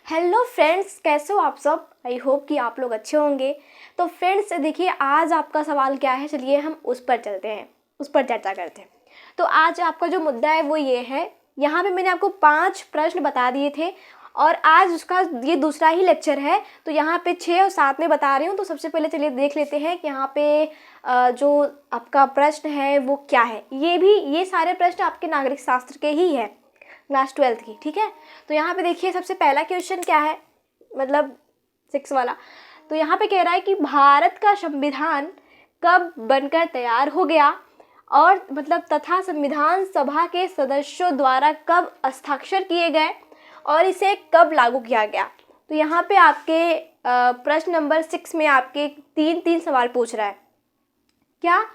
Hello friends, कैसे हो आप सब। आई होप कि आप लोग अच्छे होंगे। तो फ्रेंड्स देखिए, आज आपका सवाल क्या है, चलिए हम उस पर चलते हैं, उस पर चर्चा करते हैं। तो आज आपका जो मुद्दा है वो ये है, यहाँ पे मैंने आपको 5 प्रश्न बता दिए थे और आज उसका ये दूसरा ही लेक्चर है। तो यहाँ पे 6 और 7 में बता रही हूँ। तो सबसे पहले चलिए देख लेते हैं कि यहाँ पे जो आपका प्रश्न है वो क्या है। ये सारे प्रश्न आपके नागरिक शास्त्र के ही है, क्लास 12 की, ठीक है। तो यहाँ पे देखिए, सबसे पहला क्वेश्चन क्या है, मतलब 6 वाला। तो यहाँ पे कह रहा है कि भारत का संविधान कब बनकर तैयार हो गया और मतलब तथा संविधान सभा के सदस्यों द्वारा कब हस्ताक्षर किए गए और इसे कब लागू किया गया। तो यहाँ पे आपके प्रश्न नंबर 6 में आपके 3 सवाल पूछ रहा है। क्या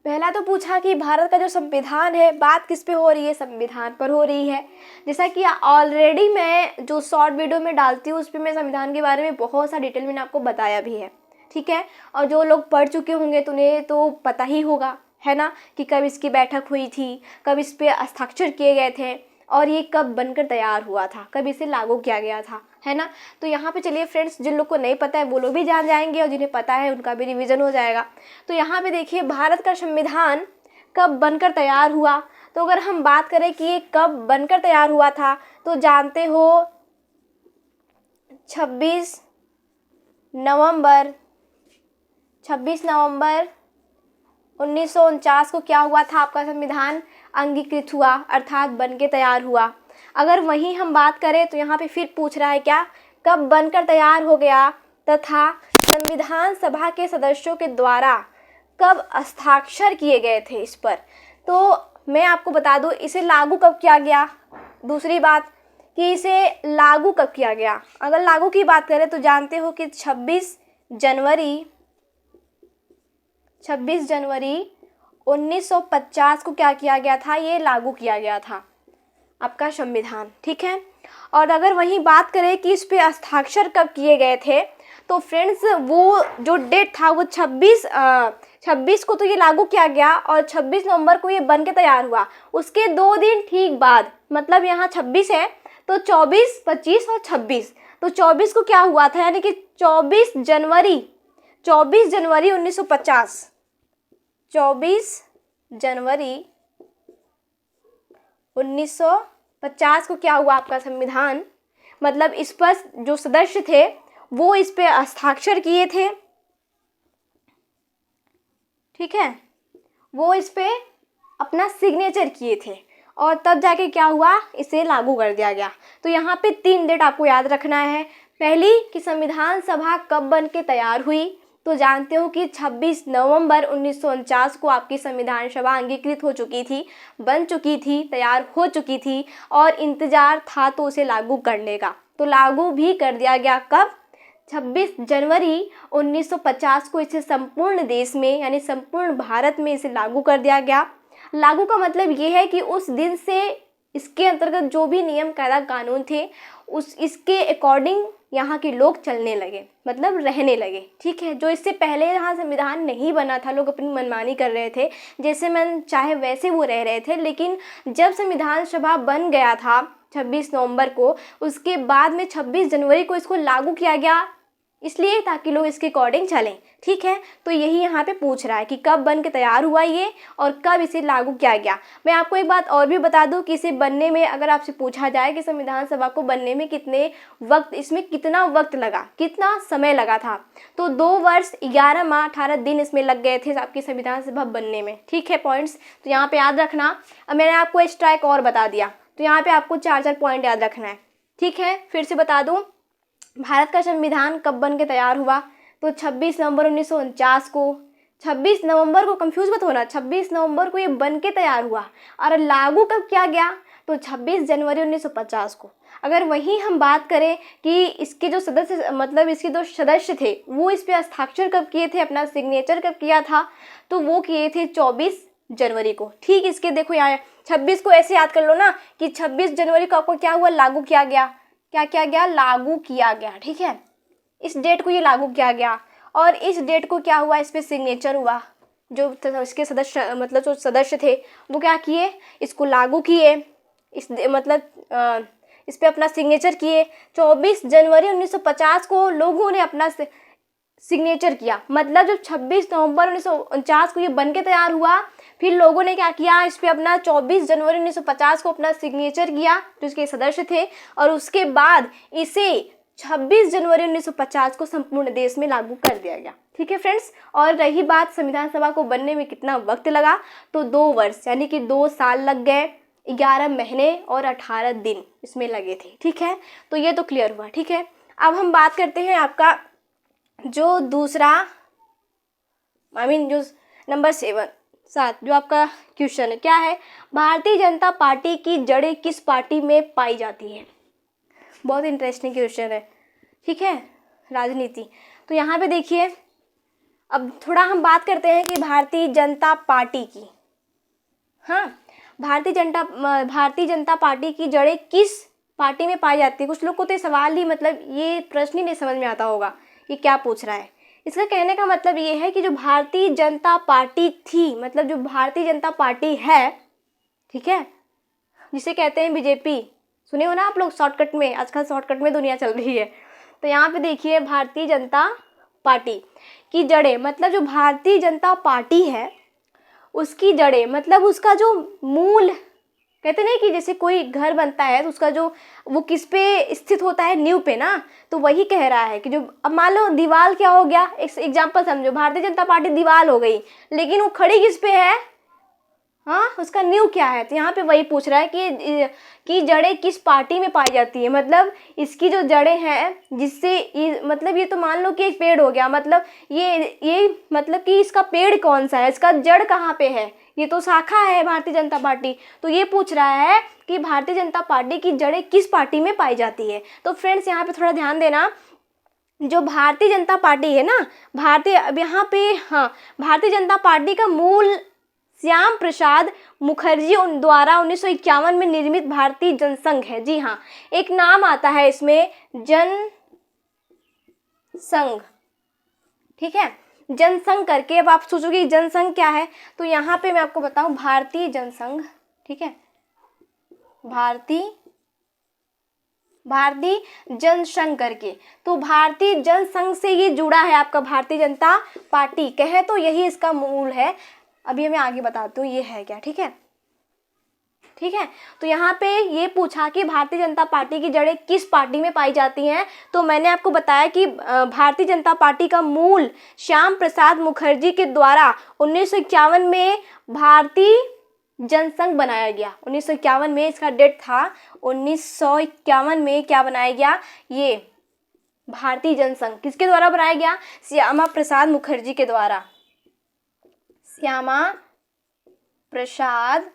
पहला तो पूछा कि भारत का जो संविधान है, बात किस पे हो रही है, संविधान पर हो रही है। जैसा कि ऑलरेडी मैं जो शॉर्ट वीडियो में डालती हूँ उस पर मैं संविधान के बारे में बहुत सा डिटेल मैंने आपको बताया भी है, ठीक है। और जो लोग पढ़ चुके होंगे तो उन्हें तो पता ही होगा, है ना, कि कब इसकी बैठक हुई थी, कब इस पर हस्ताक्षर किए गए थे और ये कब बनकर तैयार हुआ था, कब इसे लागू किया गया था, है ना। तो यहाँ पे चलिए फ्रेंड्स, जिन लोग को नहीं पता है वो लोग भी जान जाएंगे और जिन्हें पता है उनका भी रिवीजन हो जाएगा। तो यहाँ पे देखिए, भारत का संविधान कब बनकर तैयार हुआ। तो अगर हम बात करें कि ये कब बनकर तैयार हुआ था, तो जानते हो 26 नवंबर 1949 को क्या हुआ था, आपका संविधान अंगीकृत हुआ, अर्थात बन के तैयार हुआ। अगर वहीं हम बात करें तो यहाँ पे फिर पूछ रहा है क्या, कब बनकर तैयार हो गया तथा संविधान सभा के सदस्यों के द्वारा कब हस्ताक्षर किए गए थे इस पर। तो मैं आपको बता दूं, इसे लागू कब किया गया। दूसरी बात कि इसे लागू कब किया गया। अगर लागू की बात करें तो जानते हो कि 26 जनवरी 1950 को क्या किया गया था, ये लागू किया गया था आपका संविधान, ठीक है। और अगर वहीं बात करें कि इस पे हस्ताक्षर कब किए गए थे, तो फ्रेंड्स वो जो डेट था वो 26 को तो ये लागू किया गया और 26 नवंबर को ये बन के तैयार हुआ। उसके 2 दिन ठीक बाद, मतलब यहाँ 26 है तो 24, 25 और 26, तो 24 को क्या हुआ था, यानी कि 24 जनवरी 1950, 24 जनवरी 1950 को क्या हुआ, आपका संविधान, मतलब इस पर जो सदस्य थे वो इस पे हस्ताक्षर किए थे, ठीक है, वो इस पे अपना सिग्नेचर किए थे और तब जाके क्या हुआ, इसे लागू कर दिया गया। तो यहाँ पे 3 डेट आपको याद रखना है। पहली कि संविधान सभा कब बन के तैयार हुई, तो जानते हो कि 26 नवंबर 1949 को आपकी संविधान सभा अंगीकृत हो चुकी थी, बन चुकी थी, तैयार हो चुकी थी और इंतजार था तो उसे लागू करने का। तो लागू भी कर दिया गया कब, 26 जनवरी 1950 को इसे संपूर्ण देश में यानी संपूर्ण भारत में इसे लागू कर दिया गया। लागू का मतलब ये है कि उस दिन से इसके अंतर्गत जो भी नियम कायदा कानून थे इसके अकॉर्डिंग यहाँ के लोग चलने लगे, मतलब रहने लगे, ठीक है। जो इससे पहले यहाँ संविधान नहीं बना था, लोग अपनी मनमानी कर रहे थे, जैसे मन चाहे वैसे वो रह रहे थे। लेकिन जब संविधान सभा बन गया था 26 नवंबर को, उसके बाद में 26 जनवरी को इसको लागू किया गया, इसलिए ताकि लोग इसके अकॉर्डिंग चलें, ठीक है। तो यही यहाँ पे पूछ रहा है कि कब बन के तैयार हुआ ये और कब इसे लागू किया गया। मैं आपको एक बात और भी बता दूं कि इसे बनने में, अगर आपसे पूछा जाए कि संविधान सभा को बनने में इसमें कितना वक्त लगा, कितना समय लगा था, तो 2 वर्ष 11 माह 18 दिन इसमें लग गए थे आपकी संविधान सभा बनने में, ठीक है। पॉइंट्स तो यहाँ पे याद रखना। अब मैंने आपको एक्स्ट्रा एक और बता दिया, तो यहाँ पे आपको 4 पॉइंट याद रखना है, ठीक है। फिर से बता दूं, भारत का संविधान कब बन के तैयार हुआ, तो 26 नवंबर 1949 को। 26 नवंबर को, कंफ्यूज मत होना, 26 नवंबर को ये बन के तैयार हुआ और लागू कब किया गया, तो 26 जनवरी 1950 को। अगर वहीं हम बात करें कि इसके जो सदस्य, मतलब इसके जो सदस्य थे वो इस पे हस्ताक्षर कब किए थे, अपना सिग्नेचर कब किया था, तो वो किए थे 24 जनवरी को। ठीक, इसके देखो यहाँ 26 को ऐसे याद कर लो ना कि 26 जनवरी को आपको क्या हुआ, लागू किया गया। क्या किया गया, लागू किया गया, ठीक है। इस डेट को ये लागू किया गया और इस डेट को क्या हुआ, इस पे सिग्नेचर हुआ। जो इसके सदस्य, मतलब जो सदस्य थे वो क्या किए, इसको लागू किए। इस मतलब इस पे अपना सिग्नेचर किए। 24 जनवरी 1950 को लोगों ने अपना सिग्नेचर किया, मतलब जब 26 नवंबर 1949 को ये बन के तैयार हुआ, फिर लोगों ने क्या किया, इस पे अपना 24 जनवरी 1950 को अपना सिग्नेचर किया जो इसके सदस्य थे, और उसके बाद इसे 26 जनवरी 1950 को संपूर्ण देश में लागू कर दिया गया। ठीक है फ्रेंड्स। और रही बात संविधान सभा को बनने में कितना वक्त लगा, तो 2 वर्ष यानी कि 2 साल लग गए, 11 महीने और 18 दिन इसमें लगे थे। ठीक है, तो ये तो क्लियर हुआ। ठीक है, अब हम बात करते हैं आपका जो दूसरा जो नंबर 7 जो आपका क्वेश्चन है, क्या है, भारतीय जनता पार्टी की जड़ें किस पार्टी में पाई जाती है। बहुत इंटरेस्टिंग क्वेश्चन है। ठीक है, राजनीति। तो यहाँ पे देखिए, अब थोड़ा हम बात करते हैं कि भारतीय जनता पार्टी की, हाँ, भारतीय जनता पार्टी की जड़ें किस पार्टी में पाई जाती है। कुछ लोग को तो सवाल ही, मतलब ये प्रश्न ही नहीं समझ में आता होगा कि क्या पूछ रहा है। इसका कहने का मतलब ये है कि जो भारतीय जनता पार्टी थी, मतलब जो भारतीय जनता पार्टी है, ठीक है, जिसे कहते हैं बीजेपी, सुने हो ना आप लोग शॉर्टकट में, आजकल शॉर्टकट में दुनिया चल रही है। तो यहाँ पे देखिए, भारतीय जनता पार्टी की जड़ें, मतलब जो भारतीय जनता पार्टी है उसकी जड़ें, मतलब उसका जो मूल, कहते नहीं कि जैसे कोई घर बनता है तो उसका जो वो किस पे स्थित होता है, नींव पे ना, तो वही कह रहा है कि जो, अब मान लो दीवार क्या हो गया, एक एग्जाम्पल समझो, भारतीय जनता पार्टी दीवार हो गई, लेकिन वो खड़ी किस पे है, हाँ, उसका नींव क्या है। तो यहाँ पे वही पूछ रहा है कि जड़ें किस पार्टी में पाई जाती है, मतलब इसकी जो जड़ें हैं, जिससे मतलब ये तो मान लो कि एक पेड़ हो गया, मतलब ये मतलब कि इसका पेड़ कौन सा है, इसका जड़ कहाँ पे है, ये तो शाखा है भारतीय जनता पार्टी। तो ये पूछ रहा है कि भारतीय जनता पार्टी की जड़ें किस पार्टी में पाई जाती है। तो फ्रेंड्स यहाँ पे थोड़ा ध्यान देना, जो भारतीय जनता पार्टी है ना, अब यहाँ पे, हाँ, भारतीय जनता पार्टी का मूल श्याम प्रसाद मुखर्जी द्वारा 1951 में निर्मित भारतीय जनसंघ है। जी हाँ, एक नाम आता है इसमें, जनसंघ। ठीक है, जनसंघ करके। अब आप सोचोगे जनसंघ क्या है, तो यहाँ पे मैं आपको बताऊं, भारतीय जनसंघ। ठीक है, भारतीय जनसंघ करके। तो भारतीय जनसंघ से ये जुड़ा है आपका भारतीय जनता पार्टी, कहे तो यही इसका मूल है। अभी मैं आगे बताती हूँ ये है क्या। ठीक है, ठीक है, तो यहाँ पे ये पूछा कि भारतीय जनता पार्टी की जड़ें किस पार्टी में पाई जाती हैं, तो मैंने आपको बताया कि भारतीय जनता पार्टी का मूल श्याम प्रसाद मुखर्जी के द्वारा 1951 में भारतीय जनसंघ बनाया गया। 1951 में इसका डेट था, 1951 में क्या बनाया गया, ये भारतीय जनसंघ किसके द्वारा बनाया गया, श्यामा प्रसाद मुखर्जी के द्वारा, श्यामा प्रसाद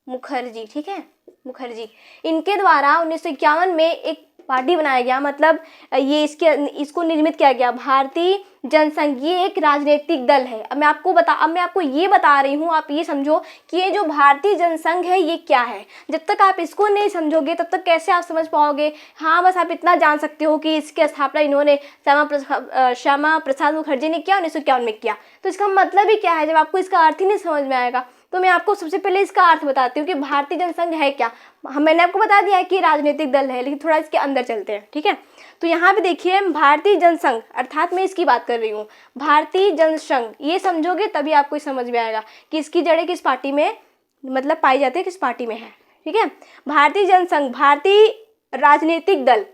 मुखर्जी। ठीक है, मुखर्जी, इनके द्वारा 1951 में एक पार्टी बनाया गया, मतलब ये इसको निर्मित किया गया भारतीय जनसंघ। ये एक राजनीतिक दल है। अब मैं आपको ये बता रही हूँ, आप ये समझो कि ये जो भारतीय जनसंघ है ये क्या है। जब तक आप इसको नहीं समझोगे तब तक कैसे आप समझ पाओगे। हाँ, बस आप इतना जान सकते हो कि इसकी स्थापना इन्होंने श्यामा प्रसाद मुखर्जी ने किया, 1951 में किया। तो इसका मतलब ही क्या है, जब आपको इसका अर्थ ही नहीं समझ में आएगा तो मैं आपको सबसे पहले इसका अर्थ बताती हूँ कि भारतीय जनसंघ है क्या। मैंने आपको बता दिया है कि राजनीतिक दल है, लेकिन थोड़ा इसके अंदर चलते हैं। ठीक है, तो यहाँ पे देखिए, भारतीय जनसंघ, अर्थात मैं इसकी बात कर रही हूँ, भारतीय जनसंघ, ये समझोगे तभी आपको समझ में आएगा कि इसकी जड़ें किस पार्टी में, मतलब पाई जाती है, किस पार्टी में है। ठीक है, भारतीय जनसंघ, भारतीय राजनीतिक दल,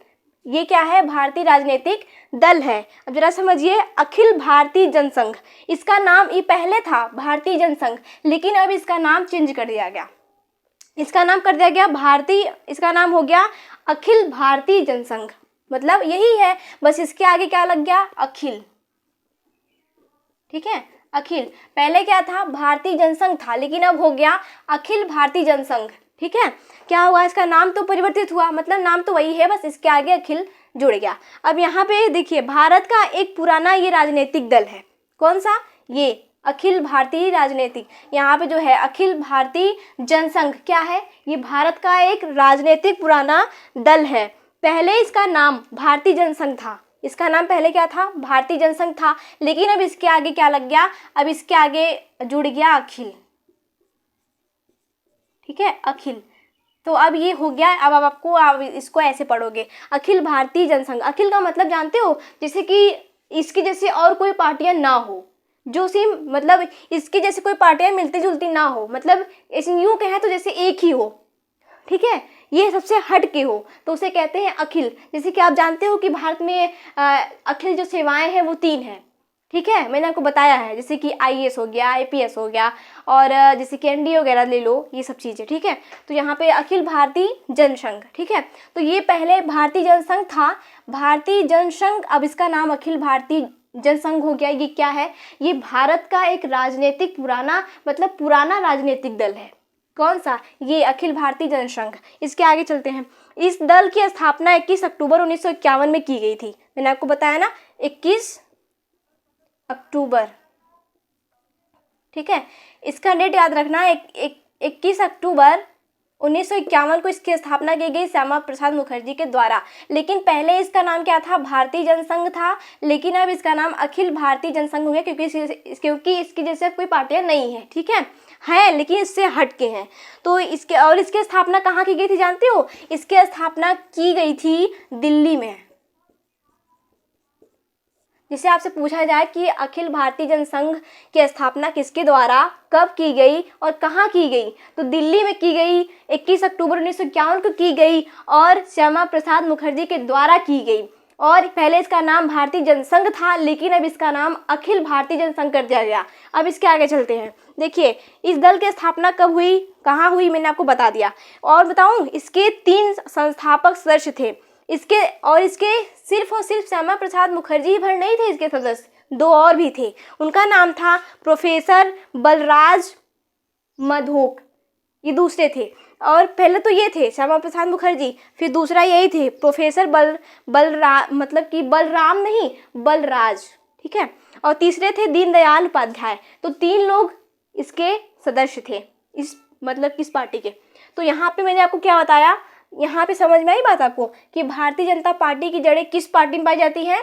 ये क्या है, भारतीय राजनीतिक दल है। अब जरा समझिए, अखिल भारतीय जनसंघ, इसका नाम ये पहले था भारतीय जनसंघ, लेकिन अब इसका नाम चेंज कर दिया गया। इसका नाम कर दिया गया इसका नाम हो गया अखिल भारतीय जनसंघ, मतलब यही है, बस इसके आगे क्या लग गया, अखिल। ठीक है, अखिल, पहले क्या था, भारतीय जनसंघ था, लेकिन अब हो गया अखिल भारतीय जनसंघ। ठीक है, क्या हुआ, इसका नाम तो परिवर्तित हुआ, मतलब नाम तो वही है, बस इसके आगे अखिल जुड़ गया। अब यहाँ पे देखिए, भारत का एक पुराना ये राजनीतिक दल है, कौन सा, ये अखिल भारतीय राजनीतिक, यहाँ पे जो है अखिल भारतीय जनसंघ क्या है, ये भारत का एक राजनीतिक पुराना दल है। पहले इसका नाम भारतीय जनसंघ था, इसका नाम पहले क्या था, भारतीय जनसंघ था, लेकिन अब इसके आगे क्या लग गया, अब इसके आगे जुड़ गया अखिल। ठीक है, अखिल, तो अब ये हो गया। अब आपको आप इसको ऐसे पढ़ोगे, अखिल भारतीय जनसंघ। अखिल का मतलब जानते हो, जैसे कि इसकी जैसे और कोई पार्टियां ना हो, जो सेम मतलब इसकी जैसे कोई पार्टियां मिलती जुलती ना हो, मतलब ऐसे यूँ कहें तो जैसे एक ही हो, ठीक है, ये सबसे हट के हो, तो उसे कहते हैं अखिल। जैसे कि आप जानते हो कि भारत में अखिल जो सेवाएं हैं वो 3 हैं, ठीक है, मैंने आपको बताया है, जैसे कि IAS हो गया, IPS हो गया, और जैसे कि NDA वगैरह ले लो, ये सब चीज़ें, ठीक है। तो यहाँ पे अखिल भारतीय जनसंघ, ठीक है, तो ये पहले भारतीय जनसंघ था, भारतीय जनसंघ, अब इसका नाम अखिल भारतीय जनसंघ हो गया। ये क्या है, ये भारत का एक राजनीतिक पुराना राजनीतिक दल है। कौन सा, ये अखिल भारतीय जनसंघ। इसके आगे चलते हैं। इस दल की स्थापना 21 अक्टूबर 1951 में की गई थी, मैंने आपको बताया ना, 21 अक्टूबर, ठीक है। इसका डेट याद रखना, 21 अक्टूबर 1951 को इसकी स्थापना की गई श्यामा प्रसाद मुखर्जी के द्वारा। लेकिन पहले इसका नाम क्या था, भारतीय जनसंघ था, लेकिन अब इसका नाम अखिल भारतीय जनसंघ हो गया, क्योंकि इसकी जैसे कोई पार्टियां नहीं है, ठीक है लेकिन इससे हट के हैं। तो इसकी स्थापना कहाँ की गई थी जानते हो, इसकी स्थापना की गई थी दिल्ली में। जिसे आपसे पूछा जाए कि अखिल भारतीय जनसंघ की स्थापना किसके द्वारा कब की गई और कहाँ की गई, तो दिल्ली में की गई, 21 अक्टूबर 1951 को की गई, और श्यामा प्रसाद मुखर्जी के द्वारा की गई। और पहले इसका नाम भारतीय जनसंघ था, लेकिन अब इसका नाम अखिल भारतीय जनसंघ कर दिया गया। अब इसके आगे चलते हैं। देखिए, इस दल की स्थापना कब हुई, कहाँ हुई, मैंने आपको बता दिया। और बताऊँ, इसके 3 संस्थापक सदस्य थे। इसके सिर्फ और सिर्फ श्यामा प्रसाद मुखर्जी भर नहीं थे इसके सदस्य, 2 और भी थे। उनका नाम था प्रोफेसर बलराज मधोक, ये दूसरे थे। और पहले तो ये थे श्यामा प्रसाद मुखर्जी, फिर दूसरा यही थे प्रोफेसर बलराम नहीं, बलराज, ठीक है, और तीसरे थे दीनदयाल उपाध्याय। तो 3 लोग इसके सदस्य थे, किस पार्टी के। तो यहाँ पे मैंने आपको क्या बताया, यहाँ पे समझ में आई बात आपको कि भारतीय जनता पार्टी की जड़ें किस पार्टी में पाई जाती हैं,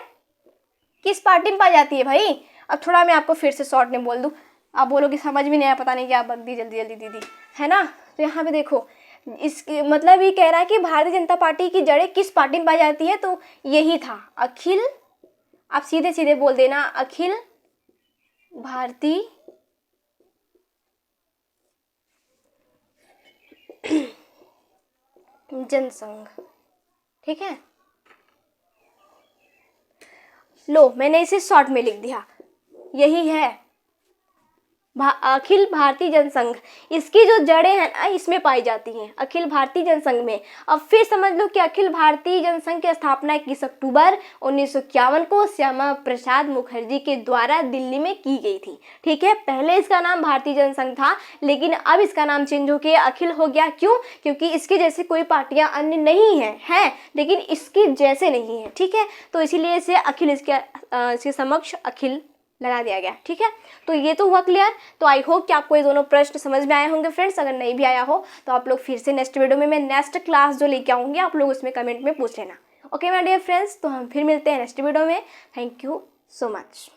किस पार्टी में पाई जाती है भाई। अब थोड़ा मैं आपको फिर से शॉर्ट में बोल दूँ, आप बोलोगे समझ में नहीं आया, पता नहीं क्या बक दी जल्दी जल्दी दीदी, है ना। तो यहाँ पे देखो, इसके मतलब ये कह रहा है कि भारतीय जनता पार्टी की जड़ें किस पार्टी में पाई जाती है, तो यही था अखिल, आप सीधे सीधे बोल देना, अखिल भारतीय जनसंघ, ठीक है। लो, मैंने इसे शॉर्ट में लिख दिया, यही है अखिल भारतीय जनसंघ। इसकी जो जड़ें हैं ना, इसमें पाई जाती हैं, अखिल भारतीय जनसंघ में। अब फिर समझ लो कि अखिल भारतीय जनसंघ की स्थापना 21 अक्टूबर 1951 को श्यामा प्रसाद मुखर्जी के द्वारा दिल्ली में की गई थी, ठीक है। पहले इसका नाम भारतीय जनसंघ था, लेकिन अब इसका नाम चेंज होकर अखिल हो गया। क्यों, क्योंकि इसके जैसे कोई पार्टियां अन्य नहीं है, लेकिन इसके जैसे नहीं है, ठीक है। तो इसीलिए इसे अखिल, इसके समक्ष अखिल लगा दिया गया, ठीक है। तो ये तो हुआ क्लियर। तो आई होप कि आपको ये दोनों प्रश्न समझ में आए होंगे फ्रेंड्स। अगर नहीं भी आया हो तो आप लोग फिर से नेक्स्ट वीडियो में, मैं नेक्स्ट क्लास जो लेके आऊँगी, आप लोग उसमें कमेंट में पूछ लेना। ओके माय डियर फ्रेंड्स, तो हम फिर मिलते हैं नेक्स्ट वीडियो में। Thank you so much.